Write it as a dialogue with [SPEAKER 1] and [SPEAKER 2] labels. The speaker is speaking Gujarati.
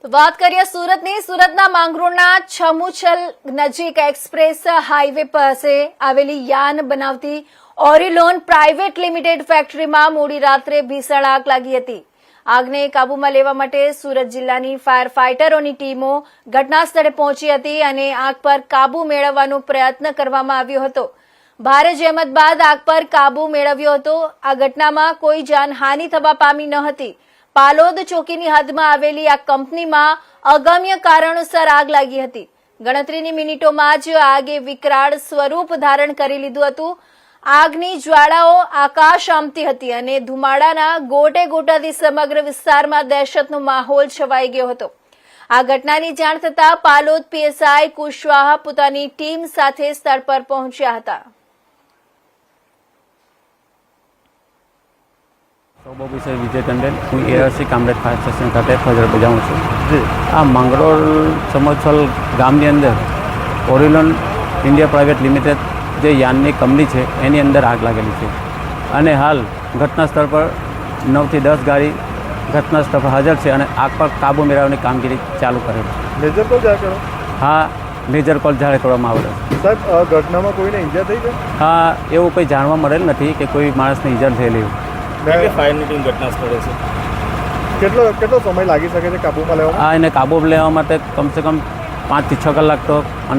[SPEAKER 1] તો વાત કરીએ સુરતની. સુરતના માંગરોળના છમુછલ નજીક એક્સપ્રેસ હાઈવે પાસે આવેલી યાન બનાવતી ઓરિલોન પ્રાઇવેટ લિમિટેડ ફેક્ટરીમાં મોડી રાત્રે ભીષણ આગ લાગી હતી. આગને કાબૂમાં લેવા માટે સુરત જિલ્લાની ફાયર ફાઇટરોની ટીમો ઘટના સ્થળે પહોંચી હતી અને આગ પર કાબુ મેળવવાનો પ્રયત્ન કરવામાં આવ્યો હતો. ભારે જહેમત બાદ આગ પર કાબુ મેળવ્યો હતો. આ ઘટનામાં કોઈ જાનહાનિ થવા પામી ન હતી. પાલોદ ચોકીની હદમાં આવેલી આ કંપનીમાં અગમ્ય કારણોસર આગ લાગી હતી. ગણતરીની મિનિટોમાં જ આગે વિકરાળ સ્વરૂપ ધારણ કરી લીધું હતું. આગની જ્વાળાઓ આકાશ આંબતી હતી અને ધુમાડાના ગોટે ગોટાથી સમગ્ર વિસ્તારમાં દહેશતનો માહોલ છવાઈ ગયો હતો. આ ઘટનાની જાણ થતાં પાલોદ પીએસઆઈ કુશવાહા પોતાની ટીમ સાથે સ્થળ પર પહોંચ્યા હતા.
[SPEAKER 2] વિશે વિજય ટંડેલ, હું એઆરસી કામરેજ ફાયર સ્ટેશન ખાતે ફરજ બજાવું છું. આ માંગરોળ સમોછલ ગામની અંદર ઓરિલોન ઇન્ડિયા પ્રાઇવેટ લિમિટેડ જે યાનની કંપની છે એની અંદર આગ લાગેલી છે અને હાલ ઘટના સ્થળ પર 9 થી 10 ગાડી ઘટના સ્થળ પર હાજર છે અને આગ પર કાબૂ મેળવવાની કામગીરી ચાલુ કરે છે.
[SPEAKER 3] મેજર કોલ જાણ કરો.
[SPEAKER 2] હા, મેજર કોલ જાહેર કરવામાં આવેલો છે.
[SPEAKER 3] સાહેબ, ઘટનામાં કોઈને ઈજા થઈ છે?
[SPEAKER 2] હા, એવું કંઈ જાણવા મળેલ નથી કે કોઈ માણસને ઈજા થયેલી.
[SPEAKER 4] ફાયરની ટીમ ઘટના સ્થળે છે.
[SPEAKER 3] કેટલો સમય લાગી શકે છે કાબૂમાં લેવામાં?
[SPEAKER 2] એને કાબૂ લેવા માટે કમસે કમ 5 થી 6 કલાક તો અંદાજ